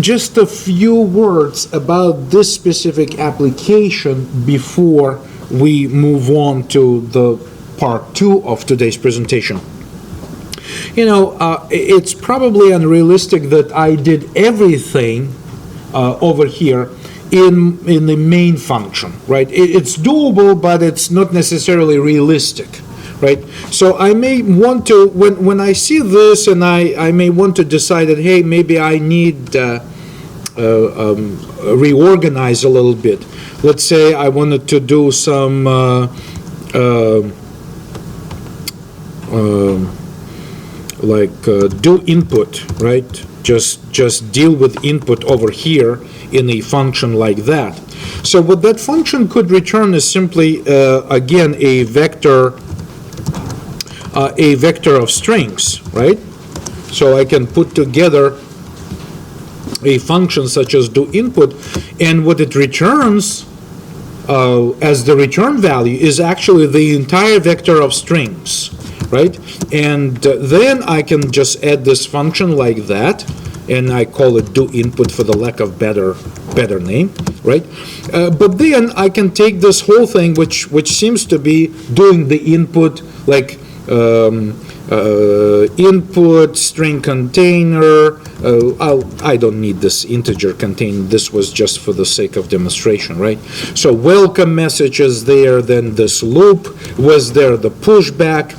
just a few words about this specific application before we move on to the part 2 of today's presentation. It's probably unrealistic that I did everything over here in the main function, right? It's doable, but it's not necessarily realistic, right? So I may want to, when I see this, and I may want to decide that, hey, maybe I need reorganize a little bit. Let's say I wanted to do some do input, right? Just deal with input over here in a function like that. So what that function could return is simply again a vector of strings, right? So I can put together a function such as do input, and what it returns as the return value is actually the entire vector of strings, right? And then I can just add this function like that, and I call it do input for the lack of better name, right? But then I can take this whole thing, which seems to be doing the input, like input string container. I don't need this integer container. This was just for the sake of demonstration, right? So welcome message is there, then this loop was there, the pushback,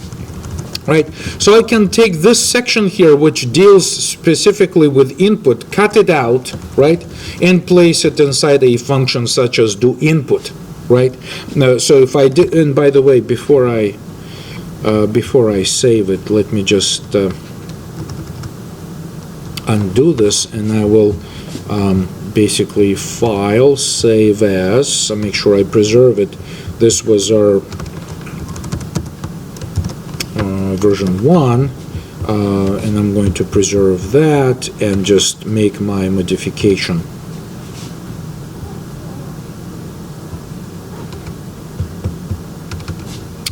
right? So I can take this section here, which deals specifically with input, cut it out, right, and place it inside a function such as do input, right? Now, so if I did, and by the way, before I save it, let me just undo this, and I will basically file, save as, so make sure I preserve it. This was our version 1, and I'm going to preserve that and just make my modification.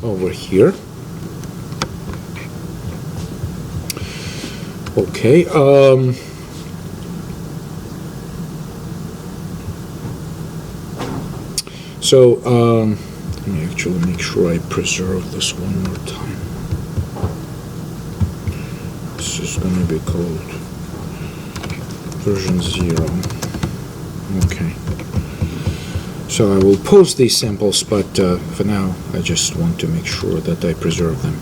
Over here. Okay. Let me actually make sure I preserve this one more time. This is going to be called version 0. Okay. So I will post these samples, but for now, I just want to make sure that I preserve them.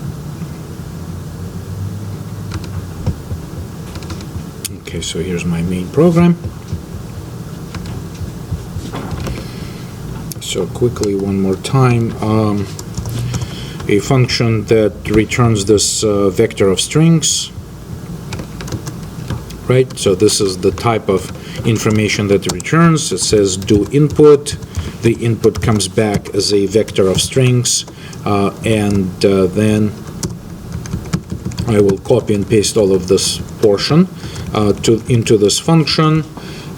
Okay, so here's my main program. So quickly, one more time, a function that returns this vector of strings, right? So this is the type of information that it returns. It says do input. The input comes back as a vector of strings, and then I will copy and paste all of this portion into this function,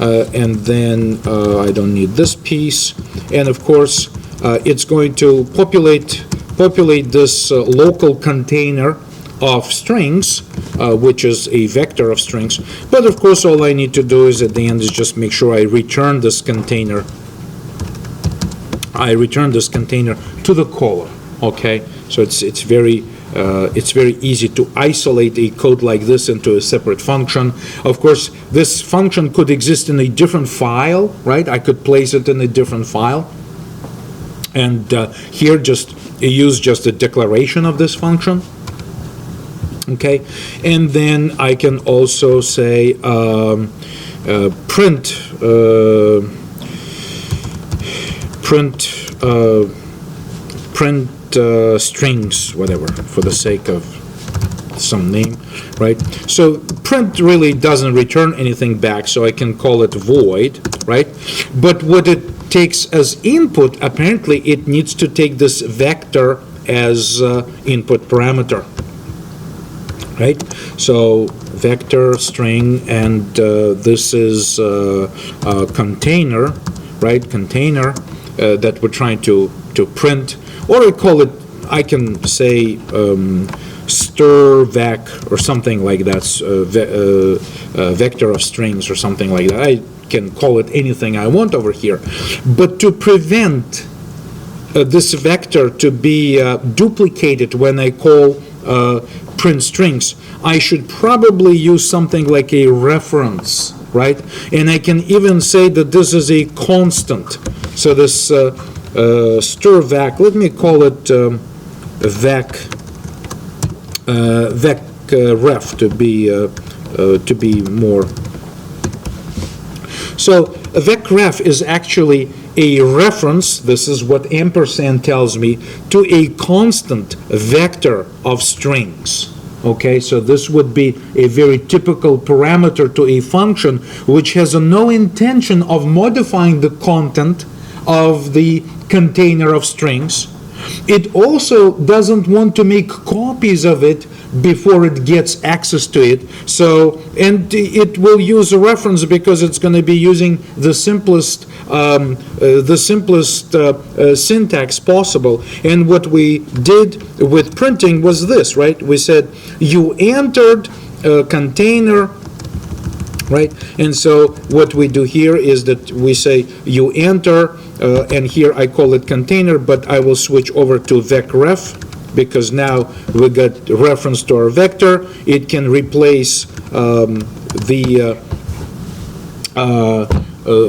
and then I don't need this piece. And of course, it's going to populate this local container of strings, which is a vector of strings. But of course, all I need to do is at the end is just make sure I return this container. I return this container to the caller. Okay, so it's very easy to isolate a code like this into a separate function. Of course, this function could exist in a different file, right? I could place it in a different file, and here just use just a declaration of this function. Okay, and then I can also say print strings, whatever, for the sake of some name, right? So print really doesn't return anything back, so I can call it void, right? But what it takes as input, apparently it needs to take this vector as input parameter, right? So vector string, and this is a container, right? Container that we're trying to print, or I can say stir vec or something like that, vector of strings or something like that. I can call it anything I want over here. But to prevent this vector to be duplicated when I call print strings, I should probably use something like a reference, right? And I can even say that this is a constant. So this stir vec, let me call it vec ref to be more. So a vec ref is actually a reference, this is what ampersand tells me, to a constant vector of strings. Okay, so this would be a very typical parameter to a function which has no intention of modifying the content of the container of strings. It also doesn't want to make copies of it before it gets access to it. So, and it will use a reference because it's going to be using the simplest syntax possible. And what we did with printing was this, right? We said you entered a container, right? And so what we do here is that we say you enter, and here I call it container, but I will switch over to vec ref, because now we got reference to our vector. It can replace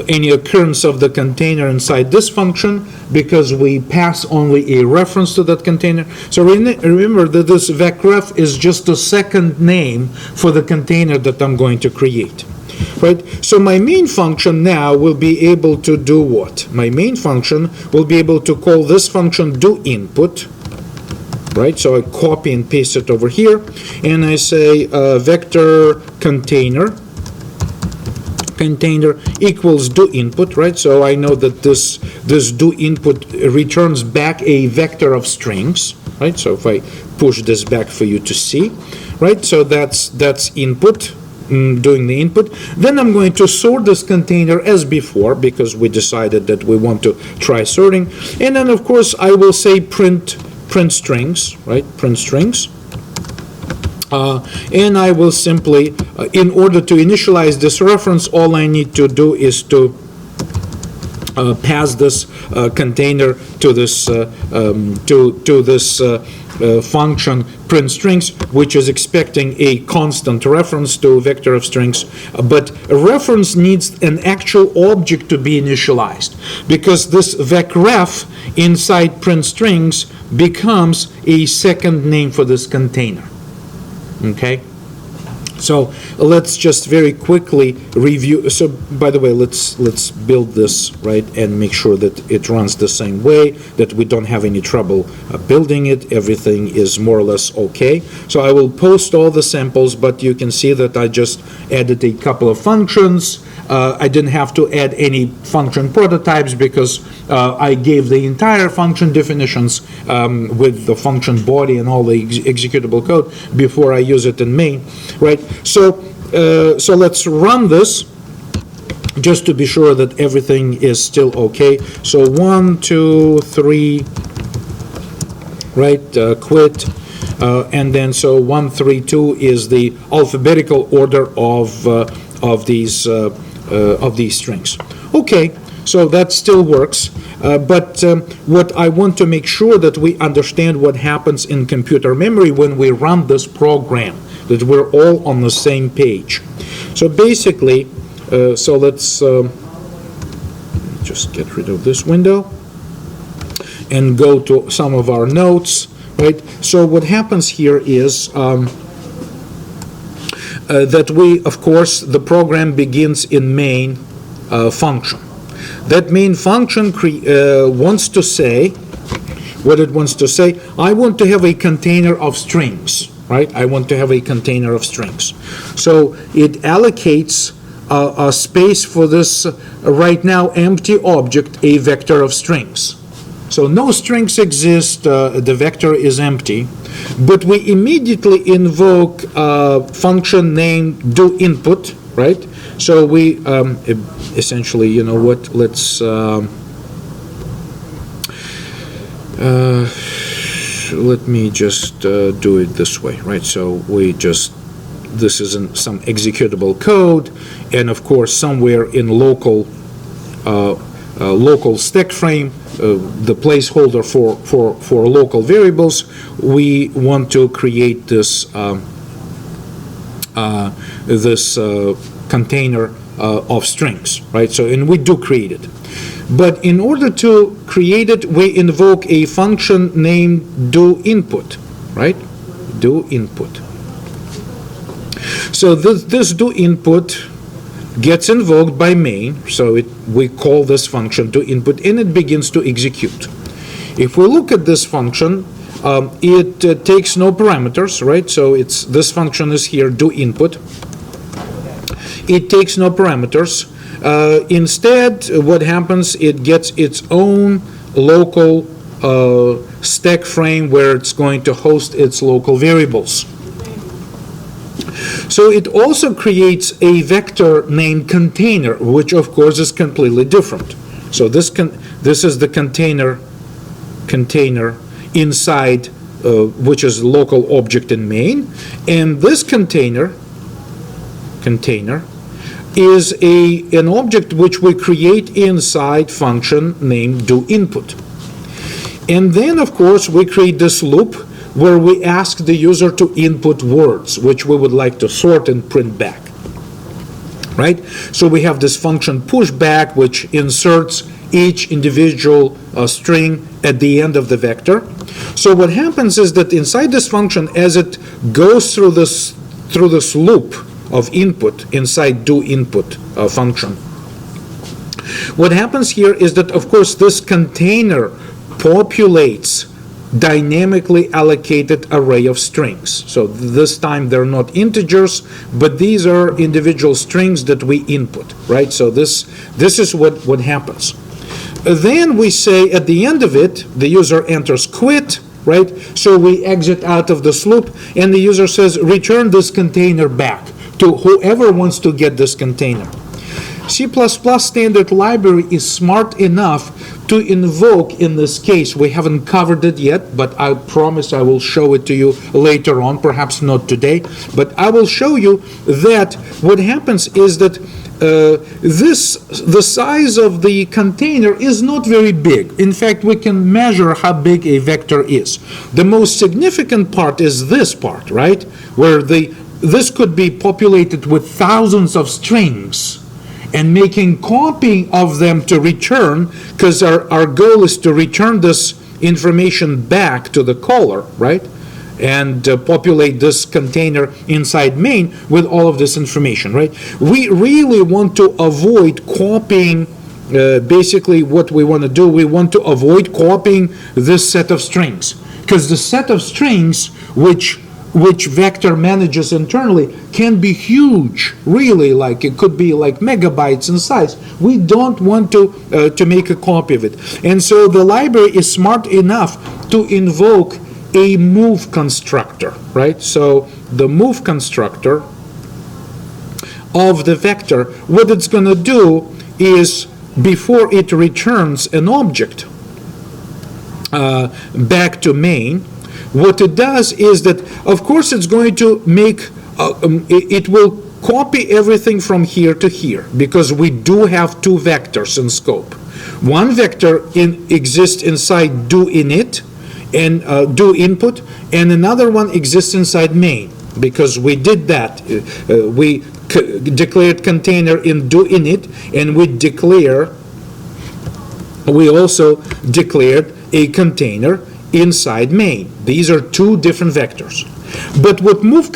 any occurrence of the container inside this function because we pass only a reference to that container. So remember that this vec ref is just a second name for the container that I'm going to create. Right? So my main function now will be able to do what? My main function will be able to call this function do input. Right? So I copy and paste it over here, and I say vector container equals do input, right? So I know that this do input returns back a vector of strings, right? So if I push this back for you to see, right? So that's input, doing the input. Then I'm going to sort this container as before because we decided that we want to try sorting. And then of course I will say print strings, right? Print strings. And I will simply, in order to initialize this reference, all I need to do is to pass this container to this function print strings, which is expecting a constant reference to a vector of strings. But a reference needs an actual object to be initialized because this vec ref inside print strings becomes a second name for this container. Okay, so let's just very quickly review. So by the way, let's build this, right, and make sure that it runs the same way, that we don't have any trouble building it. Everything is more or less okay. So I will post all the samples, but you can see that I just added a couple of functions. I didn't have to add any function prototypes because I gave the entire function definitions with the function body and all the executable code before I use it in main, right? So let's run this just to be sure that everything is still okay. So 1, 2, 3, right? Quit, and then so 1, 3, 2 is the alphabetical order of these strings. Okay, so that still works, but what I want to make sure that we understand what happens in computer memory when we run this program, that we're all on the same page. So basically, so let's just get rid of this window and go to some of our notes, right? So what happens here is that we, of course, the program begins in main function. That main function wants to say, what it wants to say, I want to have a container of strings, right? I want to have a container of strings. So it allocates a space for this right now empty object, a vector of strings. So no strings exist, the vector is empty, but we immediately invoke a function named doInput, right? So we essentially, you know what, let's let me just do it this way, right? So this is some executable code, and of course somewhere in local stack frame, the placeholder for local variables, we want to create this container of strings, right? So, and we do create it. But in order to create it, we invoke a function named doInput, right? doInput. So this doInput gets invoked by main, so we call this function doInput, and it begins to execute. If we look at this function, it takes no parameters, right? So this function is here, doInput. It takes no parameters. Instead, what happens, it gets its own local stack frame where it's going to host its local variables. So it also creates a vector named container, which of course is completely different. So this is the container inside, which is local object in main, and this container is an object which we create inside function named doInput. And then of course we create this loop where we ask the user to input words which we would like to sort and print back, right? So we have this function pushback which inserts each individual string at the end of the vector. So what happens is that inside this function, as it goes through this loop of input inside doInput function, what happens here is that of course this container populates dynamically allocated array of strings. So this time they're not integers, but these are individual strings that we input, right? So this is what happens. Then we say at the end of it, the user enters quit, right? So we exit out of this loop, and the user says, return this container back to whoever wants to get this container. C++ standard library is smart enough to invoke, in this case, we haven't covered it yet, but I promise I will show it to you later on, perhaps not today, but I will show you that what happens is that the size of the container is not very big. In fact, we can measure how big a vector is. The most significant part is this part, right? Where this could be populated with thousands of strings, and making copy of them to return, because our goal is to return this information back to the caller, right? And populate this container inside main with all of this information, right? We really want to avoid copying, basically what we want to do, we want to avoid copying this set of strings, because the set of strings which vector manages internally can be huge, really, like it could be like megabytes in size. We don't want to make a copy of it. And so the library is smart enough to invoke a move constructor, right? So the move constructor of the vector, what it's going to do is, before it returns an object back to main, what it does is that, of course, it's going to make, it will copy everything from here to here, because we do have two vectors in scope. One vector exists inside doInit and doInput, and another one exists inside main, because we did that. We declared container in doInit, and we also declared a container inside main. These are two different vectors. But what move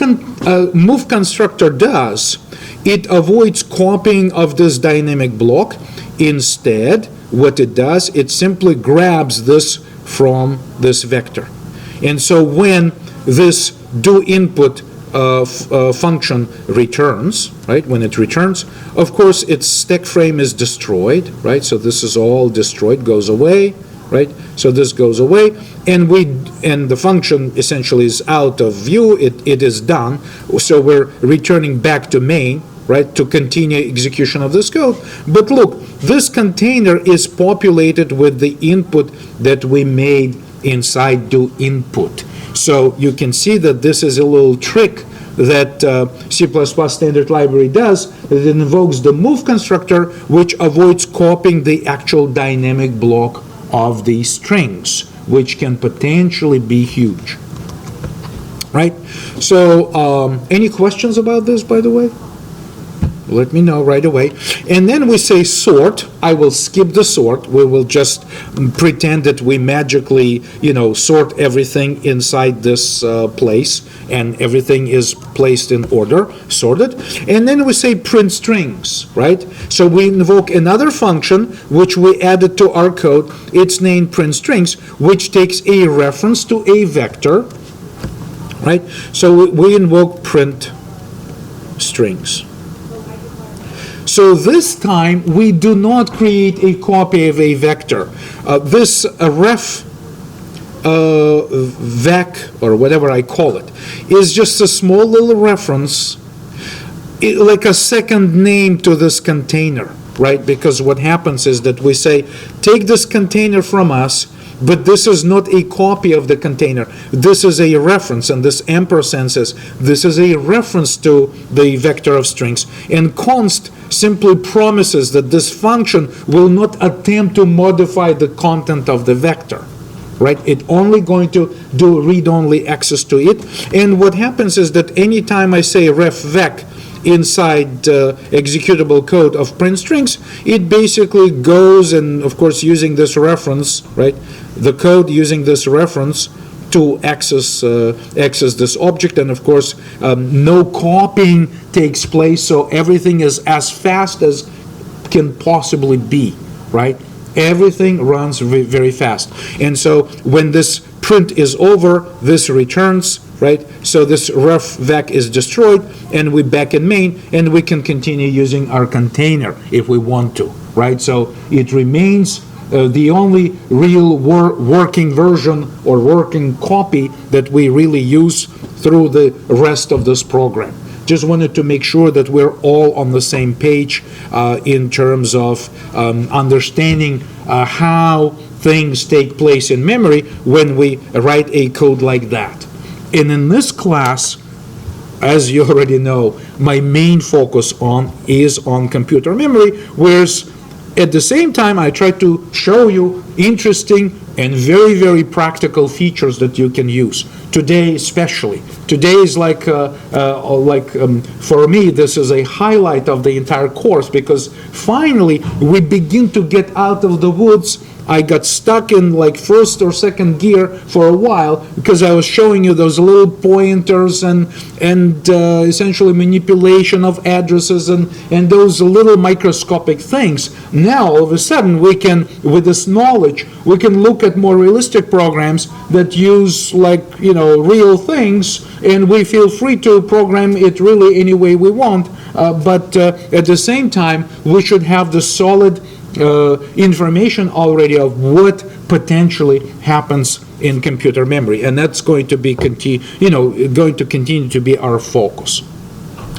constructor does, it avoids copying of this dynamic block. Instead, what it does, it simply grabs this from this vector. And so when this doInput function returns, right, when it returns, of course its stack frame is destroyed, right? So this is all destroyed, goes away, right? So this goes away, and the function essentially is out of view. It is done. So we're returning back to main, right, to continue execution of this code. But look, this container is populated with the input that we made inside do input. So you can see that this is a little trick that C++ standard library does. It invokes the move constructor, which avoids copying the actual dynamic block of the strings, which can potentially be huge. Right? So any questions about this, by the way? Let me know right away. And then we say sort. I will skip the sort. We will just pretend that we magically, sort everything inside this place, and everything is placed in order, sorted. And then we say print strings, right? So we invoke another function which we added to our code. It's named print strings, which takes a reference to a vector, right? So we invoke print strings. So this time, we do not create a copy of a vector. This ref vec, or whatever I call it, is just a small little reference, like a second name to this container, right? Because what happens is that we say, take this container from us, but this is not a copy of the container. This is a reference, and this ampersand says this is a reference to the vector of strings. And const simply promises that this function will not attempt to modify the content of the vector, right? It's only going to do read-only access to it. And what happens is that anytime I say ref vec inside executable code of print strings, it basically goes and, of course, using this reference, right? The code using this reference to access this object, and of course, no copying takes place, so everything is as fast as can possibly be, right? Everything runs very fast. And so when this print is over, this returns, right? So this ref vec is destroyed, and we're back in main, and we can continue using our container if we want to, right? So it remains the only real working version or working copy that we really use through the rest of this program. Just wanted to make sure that we're all on the same page in terms of understanding how things take place in memory when we write a code like that. And in this class, as you already know, my main focus is on computer memory, whereas at the same time, I try to show you interesting and very, very practical features that you can use. Today, especially. Today is for me, this is a highlight of the entire course, because finally we begin to get out of the woods. I got stuck in like first or second gear for a while because I was showing you those little pointers and essentially manipulation of addresses and those little microscopic things. Now, all of a sudden, we can, with this knowledge, we can look at more realistic programs that use real things, and we feel free to program it really any way we want. But at the same time, we should have the solid information already of what potentially happens in computer memory, and that's going to be going to continue to be our focus.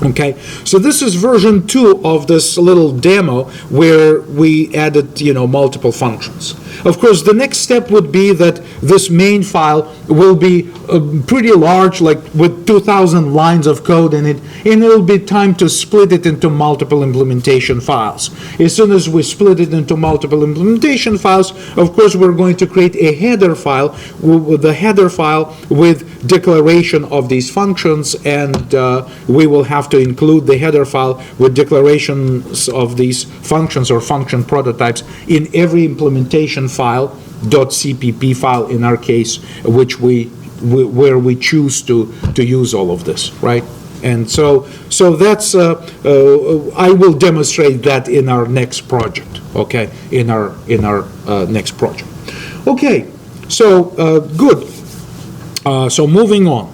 Okay, so this is version 2 of this little demo where we added multiple functions. Of course, the next step would be that this main file will be pretty large, like with 2,000 lines of code in it, and it'll be time to split it into multiple implementation files. As soon as we split it into multiple implementation files, of course, we're going to create a header file, with declaration of these functions, and we will have to include the header file with declarations of these functions or function prototypes in every implementation file, .cpp file in our case, where we choose to use all of this, right? And so that's I will demonstrate that in our next project. Okay, in our next project. Okay, so good. So moving on.